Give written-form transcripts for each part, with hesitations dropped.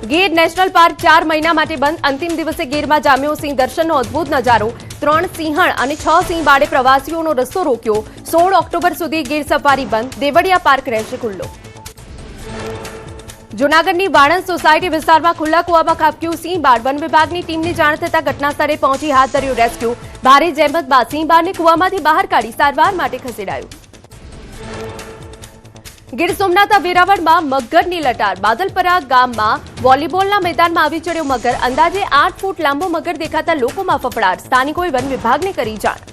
Gir national park 4 મહિના માટે બંધ. અંતિમ દિવસે ગીરમાં જામ્યો સિંહ દર્શનનો અદ્ભુત નજારો. 3 સિંહણ અને 6 સિંહ બાળે પ્રવાસીઓનો રસ્તો રોક્યો. 16 ઓક્ટોબર સુધી ગીર સફારી બંધ. દેવળિયા પાર્ક રહેશે ખુલ્લો. જૂનાગઢની વાણંદ સોસાયટી વિસ્તારમાં ખુલ્લા કુવામાં ખાબક્યું સિંહ બાળ. વન વિભાગની ટીમની જાણ થતા ઘટના સ્થળે પહોંચી હાથ ધર્યું રેસ્ક્યુ. ભારે જહેમત બાદ સિંહ બાળને કુવામાંથી બહાર કાઢી સારવાર માટે ખસેડાયું. ગીર સોમનાથના વેરાવળમાં મગરની લટાર. બાદલપરા ગામમાં વોલીબોલના મેદાનમાં આવી ચડ્યો મગર. અંદાજે 8 ફૂટ લાંબો મગર દેખાતા લોકોમાં ફફડાટ. સ્થાનિકોએ વન વિભાગને કરી જાણ.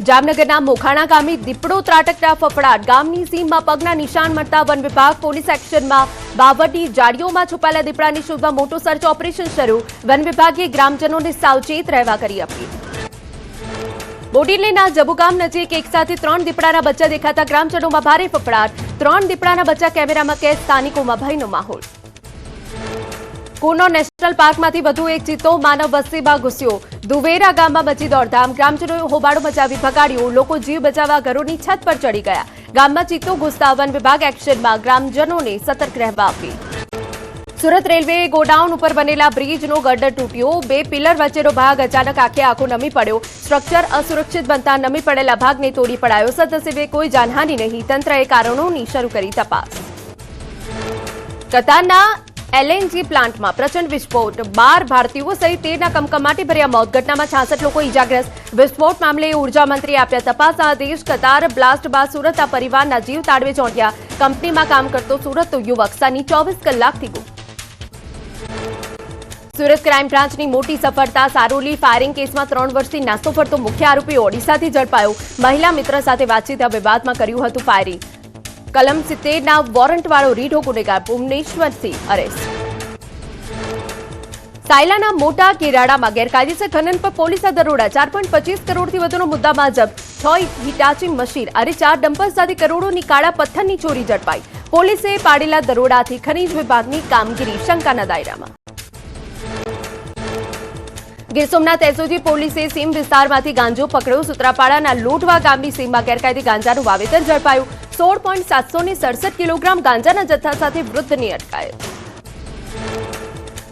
જામનગરના મોખાણા ગામે દીપડો ત્રાટકતા ફફડાટ. ગામની સીમમાં પગના નિશાન મળતા વન વિભાગ પોલીસ એક્શનમાં. બાવળની જાળીઓમાં છુપાયેલા દીપડાની શોધમાં મોટું સર્ચ ઓપરેશન શરૂ. વન વિભાગે ગ્રામજનોને સાવચેત રહેવા કરી અપીલ. બોડીલીના જબુગામ નજીક એકસાથે 3 દીપડાના બચ્ચા દેખાતા ગ્રામજનોમાં ભારે ફફડાટ. 3 દીપડાના બચ્ચા કેમેરામાં કેદ. સ્થાનિકોમાં ભયનો માહોલ. કુનો નેશનલ પાર્કમાંથી વધુ એક ચિત્તો માનવ વસ્તીમાં ઘૂસ્યો. દુવેરા ગામમાં મચી દોડધામ. ગ્રામજનોએ હોબાળો મચાવી ભગાડ્યો. લોકો જીવ બચાવવા ઘરોની છત પર ચડી ગયા. ગામમાં ચિત્તો ઘૂસતા વન વિભાગ એક્શનમાં. ગ્રામજનોને સતર્ક રહેવા અપીલ. સુરત રેલવે ગોડાઉન ઉપર બનેલા બ્રિજનો ગર્ડર તૂટ્યો. 2 પિલર વચ્ચેનો ભાગ અચાનક આખો નમી પડ્યો. સ્ટ્રક્ચર અસુરક્ષિત બનતા નમી પડેલા ભાગને તોડી પડાયો. સદનસીબે કોઈ જાનહાનિ નહીં. તંત્રએ કારણોની શરૂ કરી તપાસ. કતારના એલએનજી પ્લાન્ટમાં પ્રચંડ વિસ્ફોટ. 12 ભારતીયો સહિત 13ના કમકમાટી ભર્યા મોત. ઘટનામાં 66 લોકો ઇજાગ્રસ્ત. વિસ્ફોટ મામલે ઉર્જા મંત્રીએ આપ્યા તપાસના આદેશ. કતાર બ્લાસ્ટ બાદ સુરતના પરિવારના જીવ તાળવે ચોંટ્યા. કંપનીમાં કામ કરતો સુરતનો યુવક સની 24 કલાકથી ગુમ. સુરત ક્રાઇમ બ્રાન્ચની મોટી સફળતા. સારોલી ફાયરિંગ કેસમાં 3 વર્ષથી નાસ્તો ફરતો મુખ્ય આરોપી ઓડિશાથી ઝડપાયો. મહિલા મિત્ર સાથે વાતચીત વિવાદમાં કર્યું હતું ફાયરિંગ. કલમ 70ના વોરંટવાળો રીઢો ગુનેગાર ભુવનેશ્વરસિંહ અરેસ્ટ. સાયલાના મોટા કેરાડામાં ગેરકાયદેસર ખનન પર પોલીસના દરોડા. 4.25 કરોડથી વધુનો મુદ્દામાલ જપ્ત. 6 હિટાચી મશીન અને 4 ડમ્પર સાથે કરોડોની કાળા પથ્થરની ચોરી ઝડપાઈ. પોલીસે પાડેલા દરોડાથી ખનીજ વિભાગની કામગીરી શંકાના દાયરામાં. ગીર સોમનાથ એસઓજી પોલીસે સીમ વિસ્તારમાંથી ગાંજો પકડ્યો. સૂત્રાપાડાના લોઢવા ગામની સીમમાં ગેરકાયદે ગાંજાનું વાવેતર ઝડપાયું. 16.767 કિલોગ્રામ ગાંજાના જથ્થા સાથે વૃદ્ધની અટકાયત.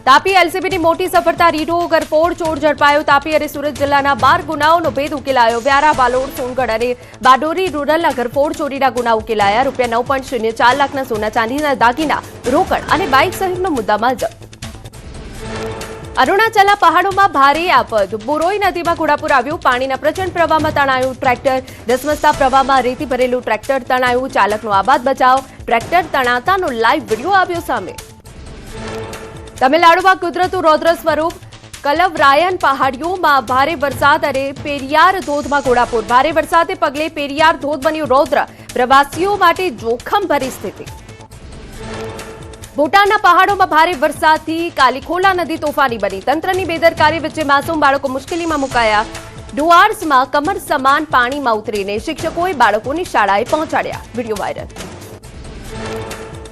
તાપી એલસીબીની મોટી સફળતા. રીઢો ગરફોડ ચોર ઝડપાયો. તાપી અને સુરત જિલ્લાના 12 ગુનાઓનો ભેદ ઉકેલાયો. વ્યારા, બાલોડ, સોનગઢ અને બારડોલી રૂરલના ગરફોડ ચોરીના ગુના ઉકેલાયા. ₹9.04 લાખના સોના ચાંદીના દાગીના, રોકડ અને બાઇક સહિતનો મુદ્દામાલ જપ્ત. અરુણાચલના પહાડોમાં ભારે આફત. બોરોઈ નદીમાં ઘોડાપુર આવ્યું. પાણીના પ્રચંડ પ્રવાહમાં તણાયું ટ્રેક્ટર. ધસમસતા પ્રવાહમાં રેતી ભરેલું ટ્રેક્ટર તણાયું. ચાલકનો આબાદ બચાવ. ટ્રેક્ટર તણાતાનો લાઈવ વિડીયો આવ્યો સામે. તમિલનાડુમાં કુદરતનું રૌદ્ર સ્વરૂપ. કલવરાયન પહાડીઓમાં ભારે વરસાદ અને પેરિયાર ધોધમાં ઘોડાપુર. ભારે વરસાદને પગલે પેરિયાર ધોધ બન્યો રૌદ્ર. પ્રવાસીઓ માટે જોખમભરી સ્થિતિ. ભૂટાનના પહાડોમાં ભારે વરસાદથી કાલીખોલા નદી તોફાની બની. તંત્રની બેદરકારી વચ્ચે માસૂમ બાળકો મુશ્કેલીમાં મુકાયા. ડુઆર્સમાં કમર સમાન પાણીમાં ઉતરીને શિક્ષકોએ બાળકોની શાળાએ પહોંચાડ્યા. Video viral.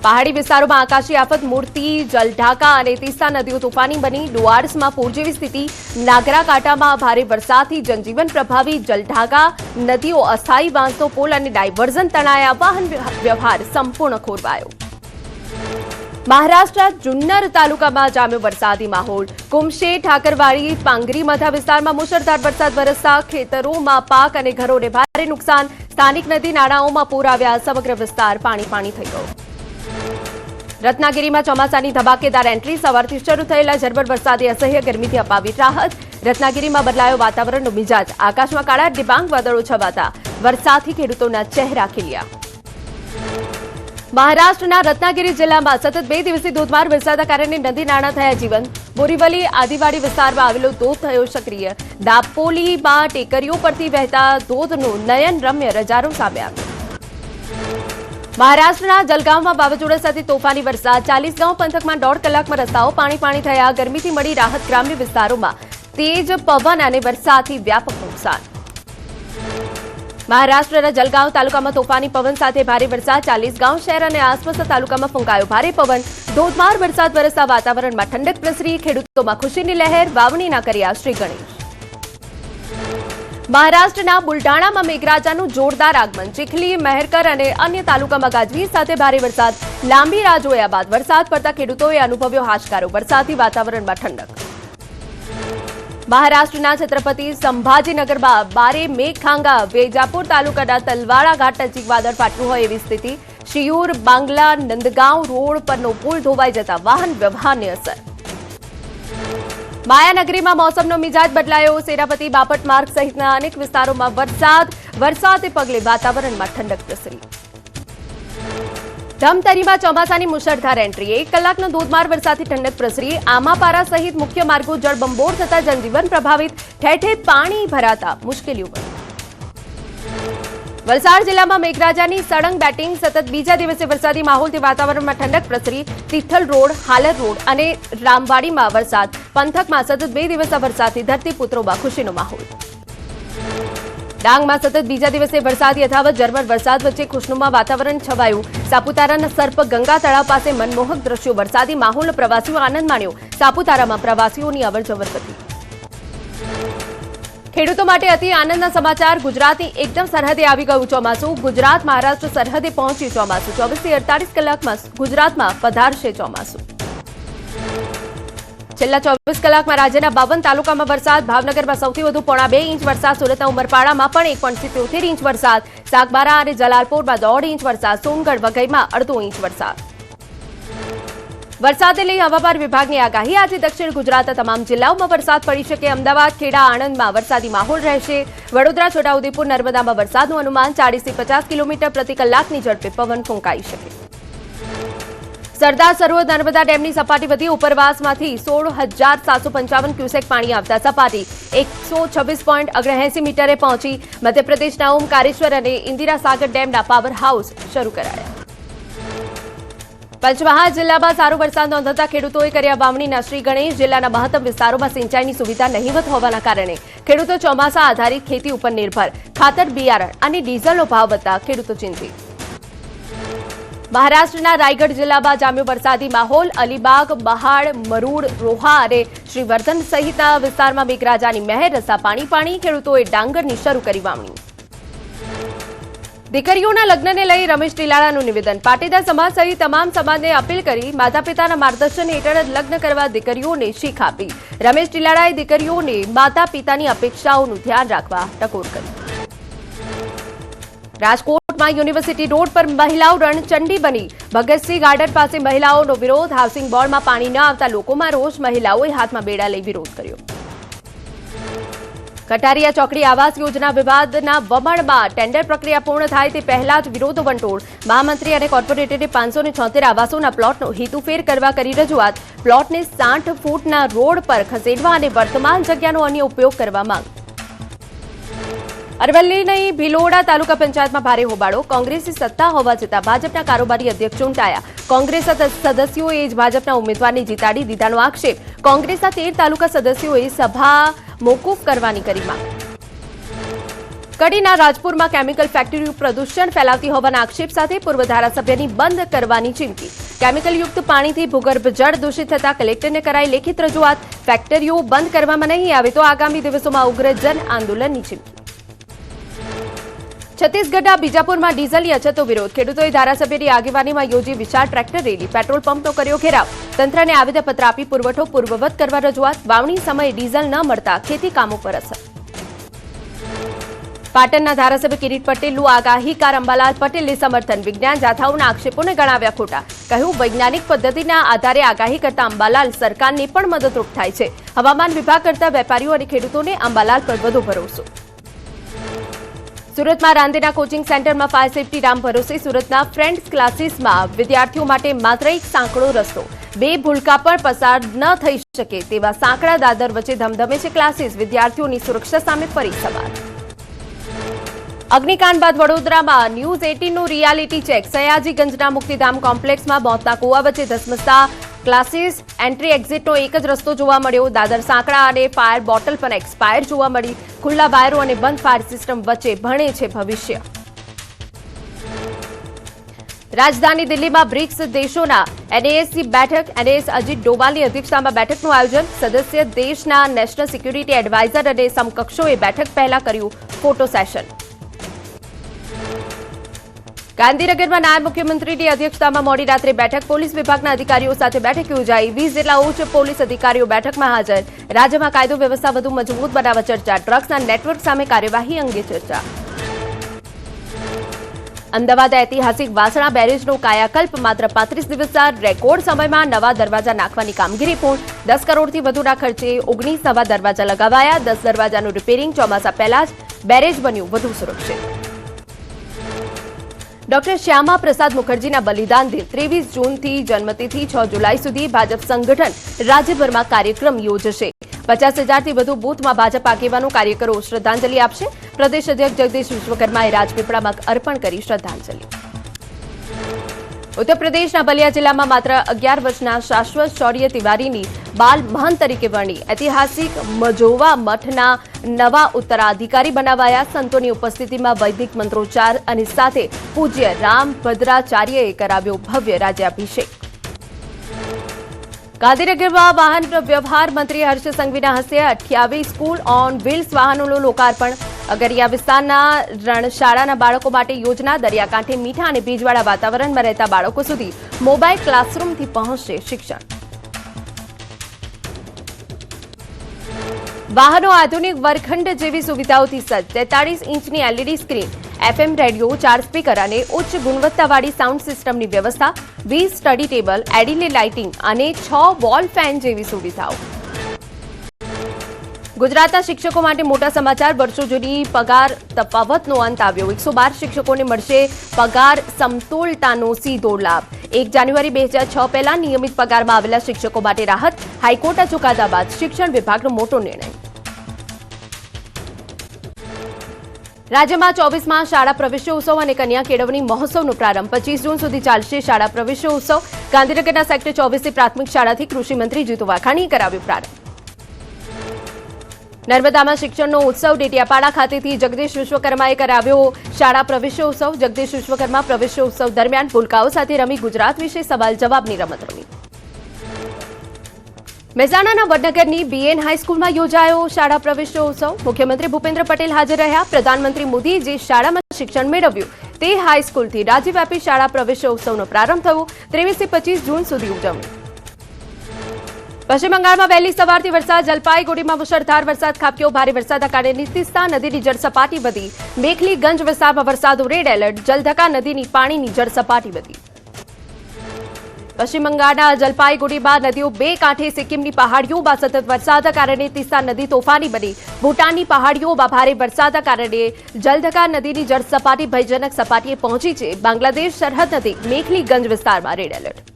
પહાડી વિસ્તારોમાં આકાશી આફત. મૂર્તિ, જલઢાકા અને તીસ્તા નદીઓ તોફાની બની. ડુઆર્સમાં પૂર જેવી સ્થિતિ. નાગરાકાંઠામાં ભારે વરસાદથી જનજીવન પ્રભાવી. જલઢાકા નદીઓ અસ્થાયી બાંધતો પુલ અને ડાયવર્ઝન તણાયા. વાહન વ્યવહાર સંપૂર્ણ ખોરવાયો. મહારાષ્ટ્ર જુન્નર તાલુકામાં જામ્યો વરસાદી માહોલ. કુમશે, ઠાકરવાડી, પાંગરી મધા વિસ્તારમાં મુશળધાર વરસાદ વરસતા ખેતરોમાં પાક અને ઘરોને ભારે નુકસાન. સ્થાનિક નદી નાળાઓમાં પૂર આવ્યા. સમગ્ર વિસ્તાર પાણી થઈ ગયો. રત્નાગીરીમાં ચોમાસાની ધમાકેદાર એન્ટ્રી. સવારથી શરૂ થયેલા ઝરમર વરસાદે અસહ્ય ગરમીથી અપાવી રાહત. રત્નાગીરીમાં બદલાયો વાતાવરણનો મિજાજ. આકાશમાં કાળા ડિબાંગ વાદળો છવાતા વરસાદથી ખેડૂતોના ચહેરા ખીલ્યા. મહારાષ્ટ્રના રત્નાગીરી જિલ્લામાં સતત 2 દિવસથી ધોધમાર વરસાદના કારણે નદી નાળા થયા જીવંત. બોરીવલી આદિવાડી વિસ્તારમાં આવેલો ધોધ થયો સક્રિય. દાપોલીમાં ટેકરીઓ પરથી વહેતા ધોધનું નયનરમ્ય નજારો સામે આવ્યો. મહારાષ્ટ્રના જલગાંવમાં વાવાઝોડા સાથે તોફાની વરસાદ. 40 ગાંવ પંથકમાં 1.5 કલાકમાં રસ્તાઓ પાણી થયા. ગરમીથી મળી રાહત. ગ્રામ્ય વિસ્તારોમાં તેજ પવન અને વરસાદથી વ્યાપક નુકસાન. મહારાષ્ટ્રના જલગાંવ તાલુકામાં તોફાની પવન સાથે ભારે વરસાદ. 40 ગાંવ શહેર અને આસપાસના તાલુકામાં ફૂંકાયો ભારે પવન. ધોધમાર વરસાદ વરસતા વાતાવરણમાં ઠંડક પ્રસરી. ખેડૂતોમાં ખુશીની લહેર. વાવણીના કર્યા શ્રી ગણેશ. મહારાષ્ટ્રના બુલઢાણામાં મેઘરાજાનું જોરદાર આગમન. ચીખલી, મહેરકર અને અન્ય તાલુકામાં ગાજવીજ સાથે ભારે વરસાદ. લાંબી રાહ જોયા બાદ વરસાદ પડતા ખેડૂતોએ અનુભવ્યો હાશકારો. વરસાદથી વાતાવરણમાં ઠંડક. મહારાષ્ટ્રના છત્રપતિ સંભાજીનગરમાં ભારે મેઘખાંગા. વેજાપુર તાલુકાના તલવાડા ઘાટ નજીક વાદળ ફાટ્યું હોય એવી સ્થિતિ. શિયુર, બાંગલા, નંદગાંવ રોડ પરનો પુલ ધોવાઈ જતા વાહન વ્યવહારને અસર. માયાનગરીમાં મોસમનો મિજાજ બદલાયો. સેનાપતિ, બાપટ માર્ગ સહિતના અનેક વિસ્તારોમાં વરસાદને પગલે વાતાવરણમાં ઠંડક પ્રસરી. ધમતરીમાં ચોમાસાની મુશળધાર એન્ટ્રી. 1 કલાકનો ધોધમાર વરસાદથી ઠંડક પ્રસરી. આમાપારા સહિત મુખ્ય માર્ગો જળબંબોળ થતા જનજીવન પ્રભાવિત. ઠેર ઠેર પાણી ભરાતા મુશ્કેલીઓ વધી. વલસાડ જિલ્લામાં મેઘરાજાની સળંગ બેટિંગ. સતત બીજા દિવસે વરસાદી માહોલથી વાતાવરણમાં ઠંડક પ્રસરી. તિથલ રોડ, હાલર રોડ અને રામવાડીમાં વરસાદ. પંથકમાં સતત 2 દિવસના વરસાદથી ધરતીપુત્રોમાં ખુશીનો માહોલ. ડાંગમાં સતત બીજા દિવસે વરસાદ યથાવત. ઝરમર વરસાદ વચ્ચે ખુશનુમા વાતાવરણ છવાયું. સાપુતારાના સર્પ ગંગા તળાવ પાસે મનમોહક દ્રશ્યો. વરસાદી માહોલનો પ્રવાસીઓ આનંદ માણ્યો. સાપુતારામાં પ્રવાસીઓની અવરજવર વધી. ખેડૂતો માટે અતિ આનંદના સમાચાર. ગુજરાતની એકદમ સરહદે આવી ગયું ચોમાસું. ગુજરાત મહારાષ્ટ્ર સરહદે પહોંચ્યું ચોમાસું. 24 થી 48 કલાકમાં ગુજરાતમાં પધારશે ચોમાસું. છેલ્લા 24 કલાકમાં રાજ્યના 52 તાલુકામાં વરસાદ. ભાવનગરમાં સૌથી વધુ 2.5 ઇંચ વરસાદ. સુરતના ઉમરપાડામાં પણ 1.73 ઇંચ વરસાદ. સાગબારા અને જલાલપોરમાં 1.5 ઇંચ વરસાદ. સોનગઢ, વઘઈમાં 1/2 ઇંચ વરસાદ. વરસાદને લઈ હવામાન વિભાગની આગાહી. આજે દક્ષિણ ગુજરાતના તમામ જિલ્લાઓમાં વરસાદ પડી શકે. અમદાવાદ, ખેડા, આણંદમાં વરસાદી માહોલ રહેશે. વડોદરા, છોટાઉદેપુર, નર્મદામાં વરસાદનું અનુમાન. 40 થી 50 કિલોમીટર પ્રતિ કલાકની ઝડપે પવન ફૂંકાઈ શકે. સરદાર સરોવર નર્મદા ડેમની સપાટી વધી. ઉપરવાસમાંથી 16,755 ક્યુસેક પાણી આવતા સપાટી 126.79 મીટરે પહોંચી. મધ્યપ્રદેશના ઓમકારેશ્વર અને ઇન્દિરા સાગર ડેમના પાવર હાઉસ શરૂ કરાયા. પંચમહાલ જિલ્લામાં સારો વરસાદ નોંધાતા ખેડૂતોએ કર્યા વાવણીના. શ્રી ગણેશ જિલ્લાના મહત્તમ વિસ્તારોમાં સિંચાઈની સુવિધા નહીવત હોવાના કારણે ખેડૂતો ચોમાસા આધારિત ખેતી ઉપર નિર્ભર. ખાતર, બિયારણ અને ડીઝલનો ભાવ વધતા ખેડૂતો ચિંતિત. મહારાષ્ટ્રના રાયગઢ જિલ્લામાં જામ્યો વરસાદી માહોલ. અલીબાગ, બહાડ, મરૂડ, રોહા અને શ્રીવર્ધન સહિતના વિસ્તારમાં મેઘરાજાની મહેર. રસ્તા પાણી. ખેડૂતોએ ડાંગરની શરૂ કરી વાવણી. દીકરીઓના લગ્નને લઈ રમેશ ટીલાળાનું નિવેદન. પાટીદાર સમાજ સહિત તમામ સમાજને અપીલ કરી. માતા પિતાના માર્ગદર્શન હેઠળ જ લગ્ન કરવા દીકરીઓને શીખ આપી. રમેશ ટીલાળાએ દીકરીઓને માતા પિતાની અપેક્ષાઓનું ધ્યાન રાખવા ટકોર કરી. રાજકોટમાં યુનિવર્સિટી રોડ પર મહિલાઓ રણચંડી બની. ભગતસિંહ ગાર્ડન પાસે મહિલાઓનો વિરોધ. હાઉસિંગ બોર્ડમાં પાણી ન આવતા લોકોમાં રોષ. મહિલાઓએ હાથમાં બેડા લઈ વિરોધ કર્યો. કટારિયા ચોકડી આવાસ યોજના વિવાદના વમણમાં ટેન્ડર પ્રક્રિયા પૂર્ણ થાય તે પહેલા જ વિરોધ વંટોળ. મહામંત્રી અને કોર્પોરેટરે 576 આવાસોના પ્લોટનો હેતુફેર કરવા કરી રજૂઆત. પ્લોટને 60 ફૂટના રોડ પર ખસેડવા અને વર્તમાન જગ્યાનો અન્ય ઉપયોગ કરવા માંગ. અરવલ્લીની ભિલોડા તાલુકા પંચાયતમાં ભારે હોબાળો. કોંગ્રેસની સત્તા હોવા છતાં ભાજપના કારોબારી અધ્યક્ષ ચૂંટાયા. કોંગ્રેસ સદસ્યોએ જ ભાજપના ઉમેદવારને જીતાડી દીધાનો આક્ષેપ. કોંગ્રેસના 13 તાલુકા સદસ્યોએ સભા મોકૂફ કરવાની કરી માંગ. કડીના રાજપુરમાં કેમિકલ ફેક્ટરીઓ પ્રદૂષણ ફેલાવતી હોવાના આક્ષેપ સાથે પૂર્વ ધારાસભ્યની બંધ કરવાની ચીમકી. કેમિકલયુક્ત પાણીથી ભૂગર્ભ જળ દૂષિત થતા કલેક્ટરને કરાઈ લેખિત રજૂઆત. ફેક્ટરીઓ બંધ કરવામાં નહીં આવે તો આગામી દિવસોમાં ઉગ્ર જન આંદોલનની ચીમકી. છત્તીસગઢના બીજાપુરમાં ડીઝલની અછતનો વિરોધ. ખેડૂતોએ ધારાસભ્યની આગેવાનીમાં યોજી વિશાળ ટ્રેક્ટર રેલી. પેટ્રોલ પંપનો કર્યો ઘેરાવ. તંત્રને આવેદનપત્ર આપી પુરવઠો પૂર્વવત કરવા રજૂઆત. વાવણી સમયે ડીઝલ ન મળતા ખેતી કામો પર અસર. પાટણના ધારાસભ્ય કિરીટ પટેલનું આગાહીકાર અંબાલાલ પટેલને સમર્થન. વિજ્ઞાન જાથાઓના આક્ષેપોને ગણાવ્યા ખોટા. કહ્યું, વૈજ્ઞાનિક પદ્ધતિના આધારે આગાહી કરતા અંબાલાલ સરકારને પણ મદદરૂપ થાય છે. હવામાન વિભાગ કરતા વેપારીઓ અને ખેડૂતોને અંબાલાલ પર વધુ ભરોસો. સુરતમાં રાંદેના કોચિંગ સેન્ટરમાં ફાયર સેફટી રામ ભરોસે. સુરતના ફ્રેન્ડ્સ ક્લાસીસમાં વિદ્યાર્થીઓ માટે માત્ર એક સાંકડો રસ્તો. 2 ભૂલકા પણ પસાર ન થઈ શકે તેવા સાંકડા દાદર વચ્ચે ધમધમે છે ક્લાસીસ. વિદ્યાર્થીઓની સુરક્ષા સામે ફરી સવાલ. અગ્નિકાંડ બાદ વડોદરામાં ન્યૂઝ 18નું રિયાલિટી ચેક. સયાજીગંજના મુક્તિધામ કોમ્પ્લેક્સમાં મોતના કુવા વચ્ચે ધસમસતા ક્લાસીસ. એન્ટ્રી એક્ઝિટનો એક જ રસ્તો જોવા મળ્યો. દાદર સાંકડા અને ફાયર બોટલ પણ એક્સપાયર જોવા મળી. ખુલ્લા વાયરો અને બંધ ફાયર સિસ્ટમ વચ્ચે ભણે છે ભવિષ્ય. રાજધાની દિલ્હીમાં બ્રિક્સ દેશોના એનએસની બેઠક એનએસ અજીત ડોભાલની અધ્યક્ષતામાં બેઠકનું આયોજન સદસ્ય દેશના નેશનલ સિક્યુરિટી એડવાઇઝર અને સમકક્ષોએ બેઠક પહેલા કર્યું ફોટો સેશન. ગાંધીનગરમાં નાયબ મુખ્યમંત્રીની અધ્યક્ષતામાં મોડી રાત્રે બેઠક પોલીસ વિભાગના અધિકારીઓ સાથે બેઠક યોજાઈ 20 જેટલા ઉચ્ચ પોલીસ અધિકારીઓ બેઠકમાં હાજર. રાજ્યમાં કાયદો વ્યવસ્થા વધુ મજબૂત બનાવવા ચર્ચા ડ્રગ્સના નેટવર્ક સામે કાર્યવાહી અંગે ચર્ચા. અમદાવાદ ઐતિહાસિક વાસણા બેરેજનો કાયાકલ્પ માત્ર 35 દિવસના રેકોર્ડ સમયમાં નવા દરવાજા નાખવાની કામગીરી પૂર્ણ. 10 કરોડથી વધુના ખર્ચે 19 નવા દરવાજા લગાવાયા. 10 દરવાજાનું રિપેરિંગ ચોમાસા પહેલા જ બેરેજ બન્યું વધુ સુરક્ષિત. ડોક્ટર શ્યામા પ્રસાદ મુખર્જીના બલિદાન દિન 23 જૂનથી જન્મતિથિ 6 જુલાઈ સુધી ભાજપ સંગઠન રાજ્યભરમાં કાર્યક્રમ યોજશે. 50,000થી વધુ બૂથમાં ભાજપ આગેવાનો કાર્યકરો શ્રદ્ધાંજલિ આપશે. પ્રદેશ અધ્યક્ષ જગદીશ વિશ્વકર્માએ રાજપીપળામાં અર્પણ કરી શ્રદ્ધાંજલિ. ઉત્તર પ્રદેશના બલિયા જિલ્લામાં માત્ર 11 વર્ષના શાશ્વત શૌર્ય તિવારીની બાલ મહંત તરીકે વરણી. ઐતિહાસિક મજોવા મઠના નવા ઉત્તરાધિકારી બનાવાયા. સંતોની ઉપસ્થિતિમાં વૈદિક મંત્રોચ્ચાર અને સાથે પૂજ્ય રામભદ્રાચાર્યએ કરાવ્યો ભવ્ય રાજ્યાભિષેક. ગાંધીનગરમાં વાહન વ્યવહાર મંત્રી હર્ષ સંઘવીના હસ્તે 28 સ્કૂલ ઓન વ્હીલ્સ વાહનોનું લોકાર્પણ. અગરિયા વિસ્તારના રણશાળાના બાળકો માટે યોજના. દરિયાકાંઠે મીઠા અને ભેજવાળા વાતાવરણમાં રહેતા બાળકો સુધી મોબાઈલ ક્લાસરૂમથી પહોંચશે શિક્ષણ. વાહનો આધુનિક વર્ગખંડ જેવી સુવિધાઓથી સજ્જ. 43 ઇંચની LED screen, FM radio, 4 speaker અને ઉચ્ચ ગુણવત્તાવાળી સાઉન્ડ સિસ્ટમની વ્યવસ્થા, 20 સ્ટડી ટેબલ, એલઈડી લાઇટિંગ અને 6 વોલ ફેન જેવી સુવિધાઓ. ગુજરાતના શિક્ષકો માટે મોટા સમાચાર. વર્ષો જૂની પગાર તફાવતનો અંત આવ્યો. 112 શિક્ષકોને મળશે પગાર સમતોલતાનો સીધો લાભ. 1 જાન્યુઆરી 2006 પહેલા નિયમિત પગારમાં આવેલા શિક્ષકો માટે રાહત. હાઈકોર્ટના ચુકાદા બાદ શિક્ષણ વિભાગનો મોટો નિર્ણય. રાજ્યમાં 24માં શાળા પ્રવેશોત્સવ અને કન્યા કેળવણી મહોત્સવનો પ્રારંભ. 25 જૂન સુધી ચાલશે શાળા પ્રવેશોત્સવ. ગાંધીનગરના સેક્ટર 24 પ્રાથમિક શાળાથી કૃષિમંત્રી જીતુ વાઘાણીએ કરાવ્યો પ્રારંભ. નર્મદામાં શિક્ષણનો ઉત્સવ. ડેડિયાપાડા ખાતેથી જગદીશ વિશ્વકર્માએ કરાવ્યો શાળા પ્રવેશોત્સવ. જગદીશ વિશ્વકર્મા પ્રવેશોત્સવ દરમિયાન ભૂલકાઓ સાથે રમી ગુજરાત વિશે સવાલ જવાબની રમત રમી. મહેસાણાના વડનગરની બીએન હાઈસ્કૂલમાં યોજાયો શાળા પ્રવેશોત્સવ. મુખ્યમંત્રી ભૂપેન્દ્ર પટેલ હાજર રહ્યા. પ્રધાનમંત્રી મોદીએ જે શાળામાં શિક્ષણ મેળવ્યું તે હાઈસ્કૂલથી રાજ્યવ્યાપી શાળા પ્રવેશોત્સવનો પ્રારંભ થયો. 23 થી 25 જૂન સુધી ઉજવણી. પશ્ચિમ બંગાળમાં વહેલી સવારથી વરસાદ. જલપાઈગુડીમાં મુશળધાર વરસાદ ખાબક્યો. ભારે વરસાદના કારણે તીસ્તા નદીની જળસપાટી વધી. મેખલીગંજ વિસ્તારમાં વરસાદનું રેડ એલર્ટ. જલધકા નદીની પાણીની જળસપાટી વધી. પશ્ચિમ બંગાળના જલપાઈગુડીમાં નદીઓ બે કાંઠે. સિક્કિમની પહાડીઓમાં સતત વરસાદના કારણે તીસ્તા નદી તોફાની બની. ભૂટાનની પહાડીઓમાં ભારે વરસાદના કારણે જલધકા નદીની જળસપાટી ભયજનક સપાટીએ પહોંચી છે. બાંગ્લાદેશ સરહદ નજીક મેખલીગંજ વિસ્તારમાં રેડ એલર્ટ.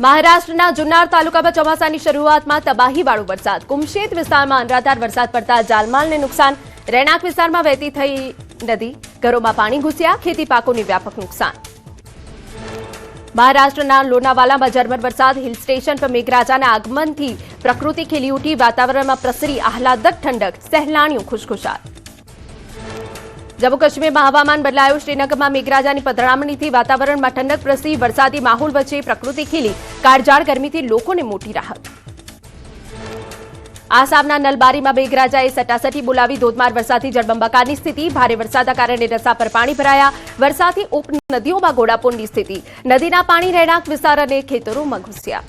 મહારાષ્ટ્રના જુન્નાર તાલુકામાં ચોમાસાની શરૂઆતમાં તબાહીવાળો વરસાદ. કુમશેત વિસ્તારમાં અનરાધાર વરસાદ પડતા જાનમાલને નુકસાન. રહેણાંક વિસ્તારમાં વહેતી થઈ નદી. ઘરોમાં પાણી ઘૂસ્યા. ખેતી પાકોને વ્યાપક નુકસાન. મહારાષ્ટ્રના લોનાવાલામાં ઝરમર વરસાદ. હિલ સ્ટેશન પર મેઘરાજાના આગમનથી પ્રકૃતિ ખીલી ઉઠી. વાતાવરણમાં પ્રસરી આહલાદક ઠંડક. સહેલાણીઓ ખુશખુશાલ. જમ્મુ કાશ્મીરમાં હવામાન બદલાયું. શ્રીનગરમાં મેઘરાજાની પધરામણીથી વાતાવરણમાં ઠંડક પ્રસરી. વરસાદી માહોલ વચ્ચે પ્રકૃતિ ખીલી. કાળઝાળ ગરમીથી લોકોને મોટી રાહત. આસામના નલબારીમાં મેઘરાજાએ સટાસટી બોલાવી. ધોધમાર વરસાદથી જળબંબાકારની સ્થિતિ. ભારે વરસાદના કારણે રસ્તા પર પાણી ભરાયા. વરસાદથી ઉપનદીઓમાં ઘોડાપૂરની સ્થિતિ. નદીના પાણી રહેણાંક વિસ્તાર અને ખેતરોમાં ઘૂસ્યા.